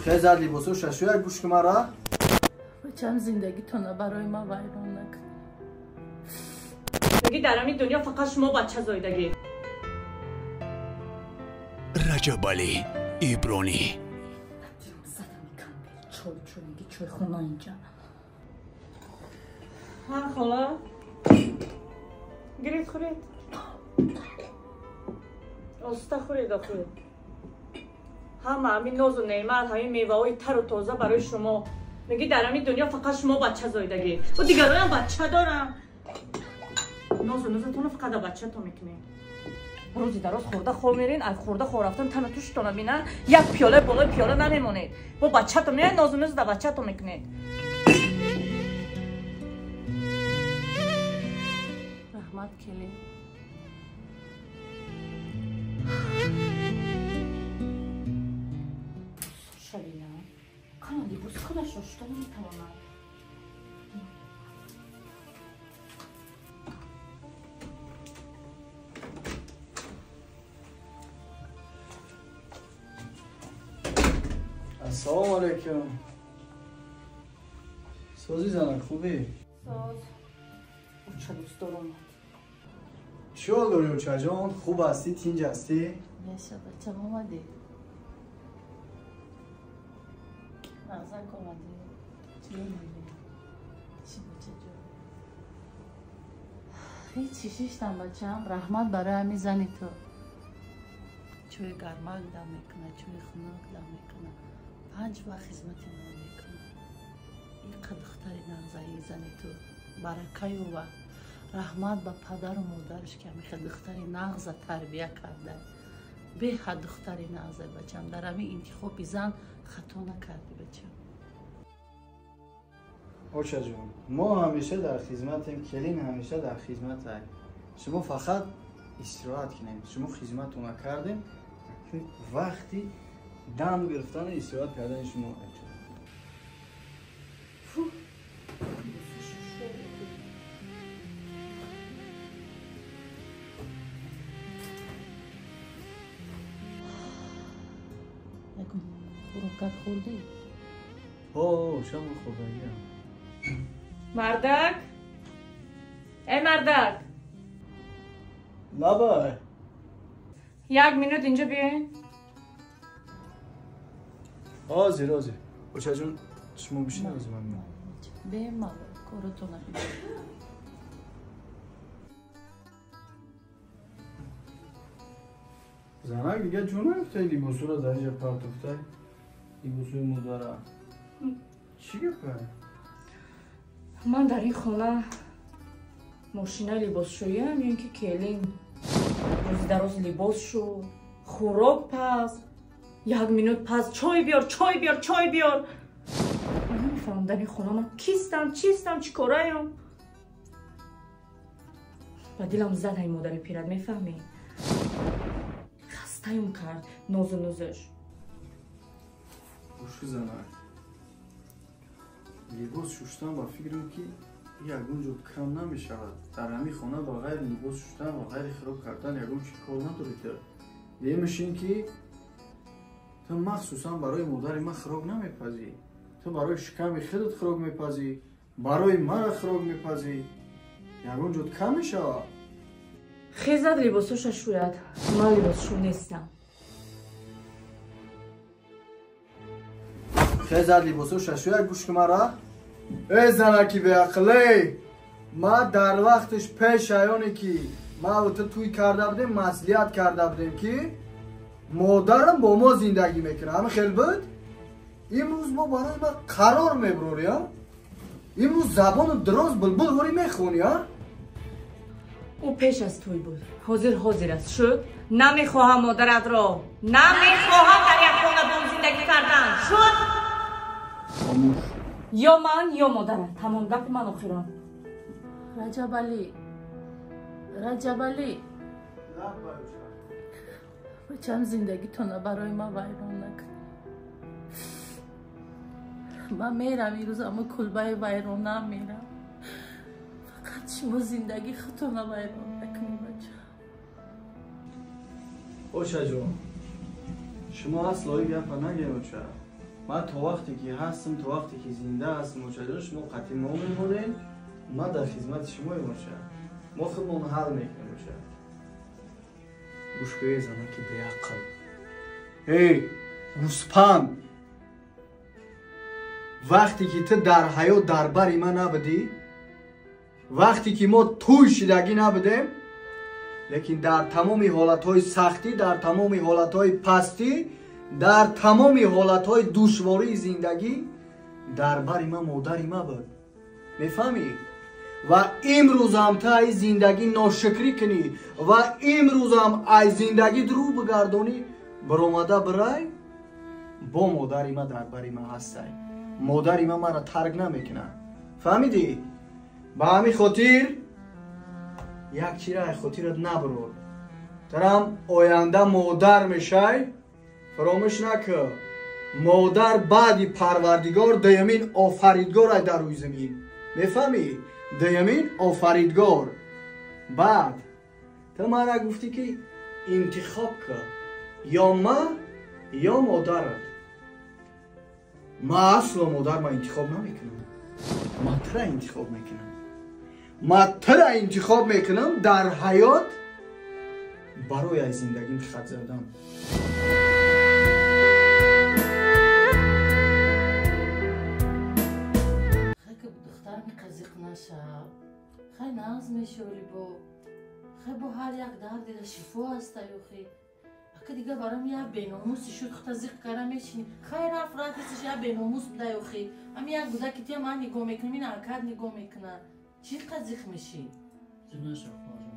خیزد لیباسو ششوی گوش که مرا بچم زندگی تو برای ما ویران نکن. میگی در همین دنیا فقط شما بچه زایدگی. رجب علی ایبرانی چوی خونه اینجا. ها خلا گرید خورید آستا خورید همه همین ناز و نعمت همین میوه های تر و تازه برای شما. میگی در همین دنیا فقط شما بچه زایدگی و دیگران هم بچه دارم. ناز و نازتون فقط بچه تو میکنین. روزی دراز خورده خور میرین از خورده خور رفتن تن توشتون بینن یک پیاله بالای پیاله نمیمونید. با بچه تو میرین ناز و ناز در بچه تو میکنید. رحمت کلی شبیه کانالی بوز کنه ششتا نمیتوانم. السلام علیکم. سازی زنک خوبی؟ ساز چه دوست دارم. چی حال داری اوچه جان؟ خوب هستی؟ تینج هستی؟ یه شب بچه آمدی مغزک آمدی چی میبینی؟ چی بچه جان؟ هیچی شیشتم بچه هم رحمت برای همی زنی تو چوی گرمک دم میکنه چوی خنک دم میکنه 5 وقت خدمتی ما میکنه. این دختری نغزایی زنی تو برکه و رحمت با پدر و مادرش که همیشه دختری نغزه تربیه کرده. به حد دختری نغزه بچم در همین انتخابی زن خطا نکردی بچم. اوچه جان ما همیشه در خدمتیم. کلین همیشه در خدمت هست. شما فقط استراحت کنید. شما خدمت رو نکردیم وقتی دم گرفتن استراحت کردن شما یکم خوراکت خوردی؟ اوه شما خدایی مردک ای مردک نبای 1 مینوت اینجا بیاین. حاضر اوچه جون شما بشین از من به مالا کارتو نکنی. زنک دیگه جون نمیفته لیباسو رو در اینجا پرتوفته لیباسوی مداره چی گفته؟ من در این خانه ماشینه لباس شویی هم یا اینکه کلین روزی دراز لباس شو خوراک پس 1 مینوت پس چای بیار. من نمیفهمم در این خانه من کیستم چیستم چی کارایم. و دلم زد این مادر پیرد میفهمی خسته‌ام کرد ناز و نازش. گوش زنک لباس شوشتن با فکرم که یکون جد کم نمیشود. در همین خانه با غیر لباس شوشتن و غیر خراب کردن یکون چی کار نداری تو. دیگه میشین که تو مخصوصا برای مادر من خراب نمیپذی. تو برای شکم خودت خراب میپذی. برای من خراب میپذی. یکون جد کم میشود. خیزد لباسوش شوید من لباسشو نیستم. خیزد لیباسو ششوی گوش که مرا ای زنکی به عقلی ما در وقتش پیش ایانی که ما و تو توی کرده بودیم مسئولیت کرده بودیم که مادرم با ما زندگی میکنه. همه خیلی بود امروز ما برای ما قرار میبروری ها. امروز زبان دراز بلبل وری میخونی ها. او پیش از توی بود حاضر است شد. نمیخواهم مادرت را نمیخواهم در یک خانه با زندگی کردن شد. خاموش یا من یا مادرم تمام گپ من آخران. رجب علی بچم زندگی تو برای ما ویران نکن. من میرم این روز اما کلبه ویران میرم. فقط شما زندگی خودتو ویران نکنی بچه. اوچه جون شما اصلا گپ نگه اوچه من تا وقتی که هستم تا وقتی که زنده هستم مشاهده شما قطعی ما میمونیم ما در خدمت شما میمونم ما خودمون حل میکنیم مشاهده گوش کنید زنان که به عقل هی گوسپند وقتی که تو در حیات در بری ما نبودی وقتی که ما توی شدگی نبودیم لیکن در تمام حالتهای سختی در تمام حالتهای پستی در تمام حالتهای دشواری زندگی در بری ما مادری ما بود میفهمی و امروز هم تا ای زندگی ناشکری کنی و امروز هم ای زندگی درو بگردانی برآمده برای با مادری ما در بری ما هستی مادری ما را ترک نمیکنه فهمیدی با همین خاطر یک چیز را خاطرت نبرو ترام آینده مادر میشی فراموش نکن مادر بعدی پروردگار دیمین آفریدگار در روی زمین میفهمی دیمین آفریدگار بعد تو من گفتی که انتخاب کن یا ما یا مادرت ما اصلا مادر ما انتخاب نمیکنم ما ترا انتخاب میکنم ما ترا انتخاب میکنم در حیات برای زندگیم خط زدم خیلی دختر میقزیق نشه خیلی ناز میشه ولی خیلی با هر یک درد شفا هسته یخی اگه دیگه برام یه بیناموسی شد خود زیق کردم میشینی خیلی رفت رفتش یه بیناموس بوده یخی اما یک بوده که تیم من نگاه میکنم این حرکت نگاه میکنه چی قزیق میشی؟ زیق نشه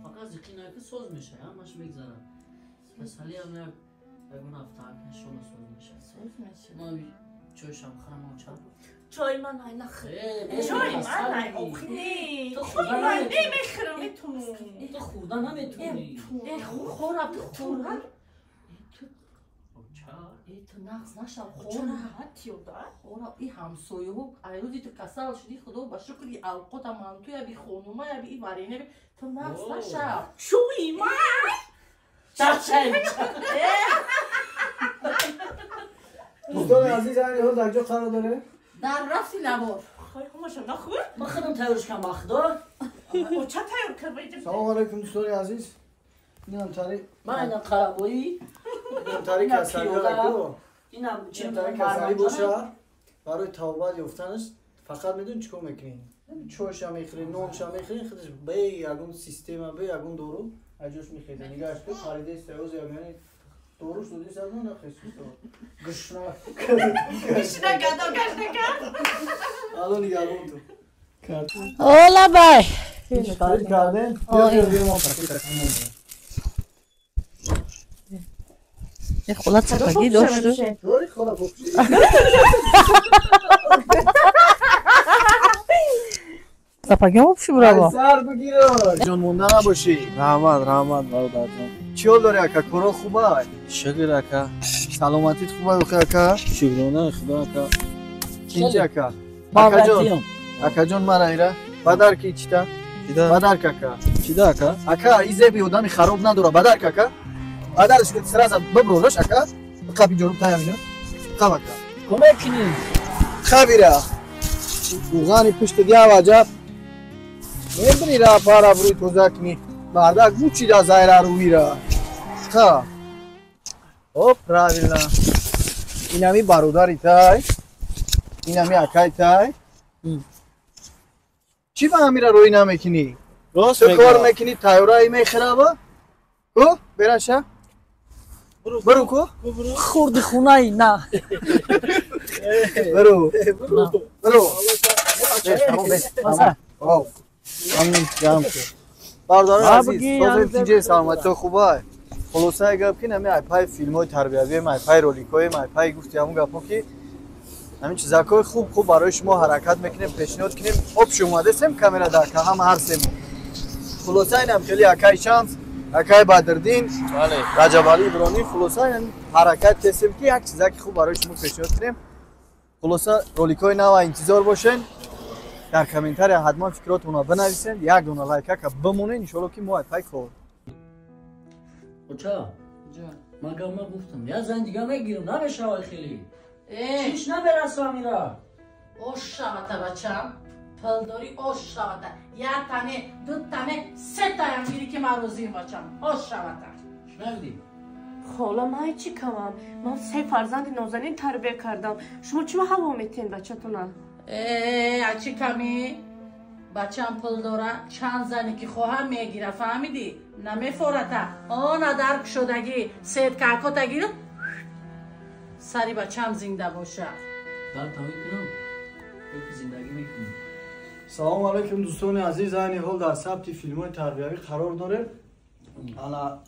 فقط زیقی نه که سوز میشه همش بگذارم پس حالی هم نه بگون افتار نشون سوز میشه سوز میشه ما چوشم خانم چند چای من های نخیر چای من های مخنی تو خدا من نمیتونی نمیخیرم میتونی تو خدا نمیتونی خورم خورم ای تو نقص نشم چرا حتی دار؟ خورم ای همسایه ها ایروزی تو کسل شدی خدا با شکری القات من توی بی خونوما یا بی ای ورینه بی تو نقص نشم شوی من دوستان عزیز این حال در جا قرار داره در رفتی لبار خواهی هماشم نخور ما خودم تایرش کم بخدا او چه تایور کرد باید سلام علیکم دوستان عزیز اینم تاری من اینم قربایی اینم تاری کسری داره اینم این تاری کسری باشه برای توبه یافتنش فقط میدون چیکار میکنین چوش هم میخورین نونش هم میخورین خودش به یگون سیستم به یگون دورو اجوش میخیزه نگاهش تو خریده سوز یا یعنی دورو شدی سر نه خیلی گشنا گشنه گدا گشنه کرد الان نگاه تو اولا بای استفاده کردن بیا ما یه خلا چپگی داشت دوری خلا بخشی چپگی هم بشی برای سر بگیره جان مونده نباشی رحمت برادر جان چی حال داری اکا کارا خوبه شکر اکا سلامتیت خوبه بخیر اکا شکرانه خدا اکا چینجی اکا بابتیم اکا جان مرا ایره بدر کی چیتا بدر کاکا چیدا اکا اکا ایزه بی آدمی خراب نداره بدر کاکا بدرش که سراز ببروش اکا قبی جورم تایم جان قبا اکا کمک کنیم خبیره بوغانی پشت دیا وجب میبینی را پارا بروی توزکنی بعدا گوچی دا زایره روی را خب اوپ راویلا اینمی برادری تای اینمی اکای تای چی با همی را روی نمیکنی؟ راست تو کار میکنی تایورایی میخرابه؟ کو؟ برشه؟ برو کو؟ خورد خونه ای نه برو برو او همین جام که باردار عزیز تو تیجه سلامت تو خوبه خلاصه گپ کنم ای پای فیلمای تربیوی مای پای رولیکای مای پای گفتی همون گپا که همین چیزاکای خوب برای شما حرکت میکنیم پیشنهاد کنیم آب اومده سم کامera داکا هم هر سم خلاصه اینم خیلی اکای شمس اکای بدردین بله رجب علی ابرانی خلاصه این حرکت کسیم که یک چیزا که خوب برای شما پیشنهاد کنیم خلاصه رولیکای نو انتظار باشین در کامنتر حتما فکراتون رو بنویسین یک دونه لایک که بمونه ان شاء الله که ما پای خورد بچا مگه ما گفتم یا زن دیگه میگیرم نمیشه خیلی چیش نبرسا میرا اوش شوته بچم پلداری اوش شوته یک تنه دو تنه سه تایم میری که من روزیم بچم اوش شوته شنگدی خاله من چی کنم؟ من 3 فرزند نازنین تربیت کردم. شما چی هوا میتین بچه‌تونا؟ چی کمی؟ بچم پول داره چند زنی که خواهم میگیره فهمیدی؟ نمیفورته آن درک شدگی سید کاکوتگی رو سری بچم زنده باشه در تاوی کنم که زندگی میکنم. سلام علیکم دوستان عزیز. این حال در ثبت فیلم‌های تربیوی قرار داره. انا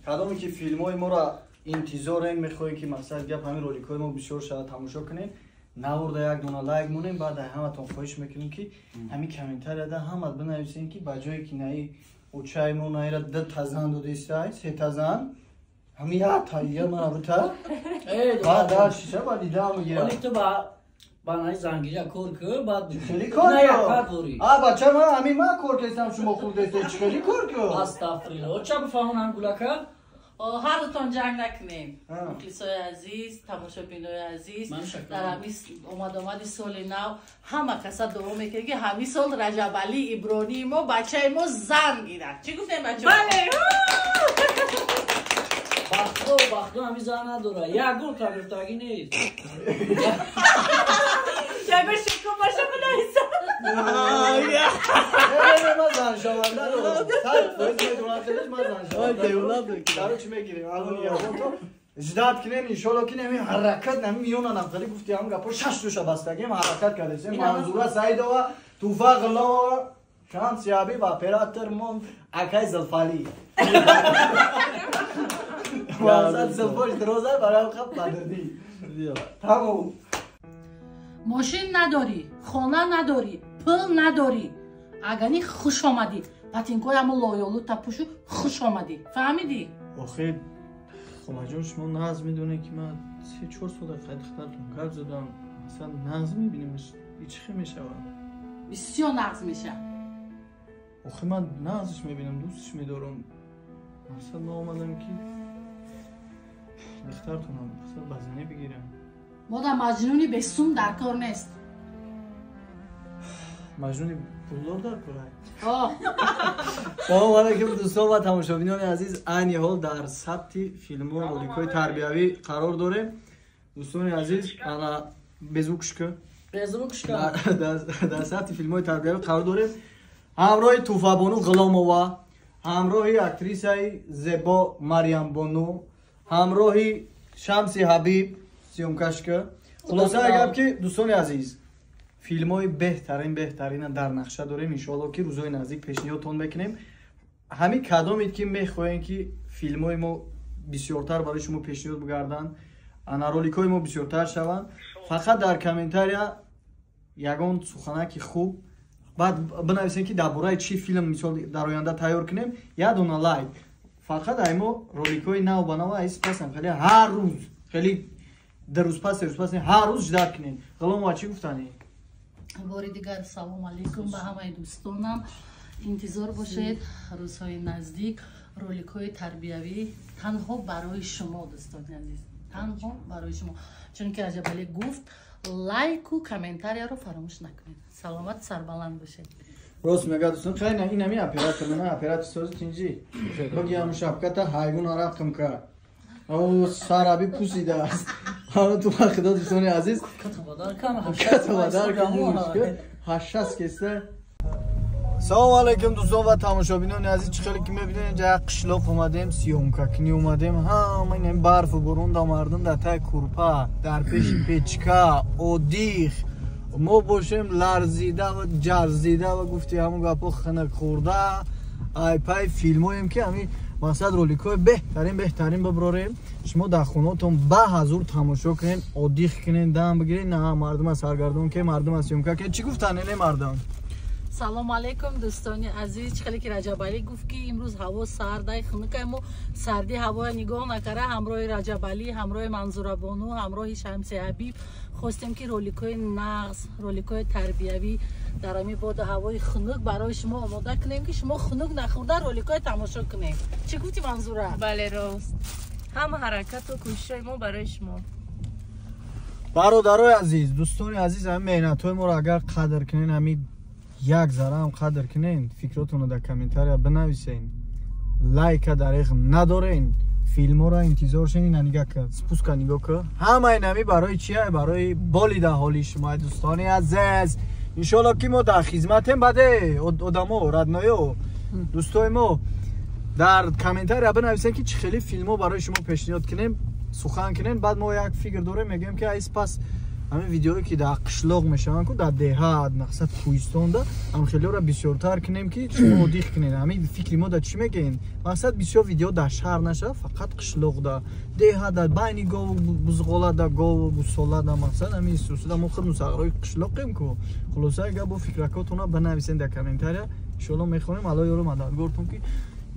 کدامی که فیلم‌های ما را انتظار این میخواهی که مقصد گپ همین رولیک‌های ما بسیار شد تماشا کنین. نورده یک دونه لایک مونیم بعد همتون خواهش میکنیم که همین کامنتر ده همت بنویسین که بجای که نه اوچای مون نه 2 تازن دو دیستای 3 تازن همین یا تایه من بوده بعد در شیشه بعد دیدم میگیرم ولی تو با نای زنگیجا کور که بعد خیلی کار نه یک کرد. کار دوری بچه من همین من کار کردم شما خود دسته چی خیلی کار کرد. استغفرالله چه بفهمونم گلکه هر دوتون جنگ نکنیم مخلصای عزیز تماشا بینای عزیز در همین اومدی سال نو همه کسا دعا میکنه که همین سال رجب علی ابرانی ما بچه ما زن گیرد چی گفتیم بچه؟ بله بختو همی زن نداره یک گل کگرتگی نیست جگه شکو باشه بنایستم من زن شونده دارم سر باید میدونم خیلیش من زن شونده دارم چی میگیریم الان یه تو اجداد کنین انشالله که نمی حرکت نمی میونن افضلی گفتی هم گپا 6 دوشه بستگیم حرکت کرده منظوره سعید و توفاق الله و شانس یابی و اپراتور من اکای زلفالی واسه زلفاش دروزه برای خب بدردی تمام ماشین نداری خانه نداری پول نداری اگرنی خوش آمدی پاتینکوی همون لایولو تپوشو خوش آمدی فهمیدی؟ آخه خب جان شما ناز میدونه که من 3-4 سال خیلی خطرتون کار زدم مثلا ناز میبینیمش هیچ خیلی میشه بسیار نقض میشه آخه من نازش میبینم دوستش میدارم مثلا ما آمدم که دخترتونم مثلا بزنه بگیرم مادر مجنونی به سوم در کار نیست مجنونی پولدار در کاره سلام علیکم دوستان و تماشابینان عزیز. این حال در ثبت فیلم و رولیک‌های تربیوی قرار داره. دوستان عزیز انا بزوکشکه در ثبت فیلم‌های تربیوی قرار داره. همراه توفا بانو غلامова همراه اکتریسای زیبا مریم بانو همراه شمسی حبیب سیومکشکه. خلاصه اگر که دوستان عزیز فیلم‌های بهترین در نقشه داریم انشالله که روزهای نزدیک پیشنهادتون بکنیم. همین کدامید که میخواین که فیلم‌های ما بسیارتر برای شما پیشنهاد بگردن انا رولیک‌های ما بسیارتر شوند فقط در کامنتاریا یگان سخنکی خوب بعد بنویسین که درباره چی فیلم مثال در آینده تیار کنیم یا دونه لایک فقط ایمو رولیک‌های نو بنوا ایس پسند خیلی هر روز خیلی در روز پس هر روز جدید کنین. غلام چی گفتنی؟ باری دیگر سلام علیکم به همه دوستانم. انتظار باشید روزهای نزدیک رولیک‌های تربیوی تنها برای شما دوستان عزیز تنها برای شما چون که رجب علی گفت لایک و کامنتاریا رو فراموش نکنید. سلامت سربلند باشید. راست میگه دوستان خیلی نه این نمی اپراتور نه اپراتور سازی چینجی بگیم شبکت حیوان رفتم که او سرابی پوسیده است حالا تو خدا دوستان عزیز کتابدار کنیم هشت کسته. سلام علیکم دوستان و تماشابینان عزیز. چخیلی که میبینین اینجا قشلاق اومدیم سیومککنی اومدیم همین این برف و برون دا مردم در تای کورپا در پیش پیچکا اودیخ ما باشیم لرزیده و جرزیده و گفتی همون گپا خنک خورده ای پای فیلم هاییم که همین مقصد رولیک‌های بهترین ببراریم شما در خونه‌تون به حضور تماشا کنین اودیخ کنین دم بگیرین نه مردم سرگردون که مردم اسیومکا که چی گفتن نه مردم. سلام علیکم دوستان عزیز. چخیلی که رجب علی گفت که امروز هوا سرده خنک ما سردی هوا نگاه نکره همراه رجب علی همراه منظوره بانو همراه شمسی حبیب خواستیم که رولیک‌های نقص رولیک‌های تربیوی در همین باد هوای خنک برای شما آماده کنیم که شما خنک نخورده رولیک‌های تماشا کنیم. چی گفتی منظوره؟ بله راست هم حرکت و کوشش ما برای شما. бародарои азиз, дӯстони азиз, ҳамин меҳнатҳои моро агар қадр кунен, ҳамин як зара ҳам қадр кунен, фикротонро дар комментария бинависен, лайка дареғ надорен, филмҳоро интизор шунин нанигака спуска нигоҳ кун. Ҳамаи нами барои чия? Барои болида ҳоли шумо дӯстони азиз. Иншоалло ки мо дар хизматем. Баъде одамо радноё дӯстои мо дар комментария бинависен ки чӣ хели филмҳо барои шумо пешниҳод кунем, сухан кунем. Баъд мо як фикр дорем, мегӯем ки айс пас ҳамин видеое ки дар қишлоқ мешаванд, ку дар деҳат, мақсад кӯҳистонда, ҳам хелиёро бисёртар кунем ки шумо дих кунед. Ҳамин фикри мо дар чӣ мегӯем? Мақсад бисёр видео дар шаҳр нашавад, фақат қишлоқ дар деҳат, дар байни гову бузғола, дар гову бусола, дар мақсад ҳамин истусуда мо худ мусағирои қишлоқем ку. Хулоса агар бо фикракотона бинависен дар комментария, иншоалло мехонем. Алло ёро мададгортон ки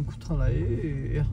куталай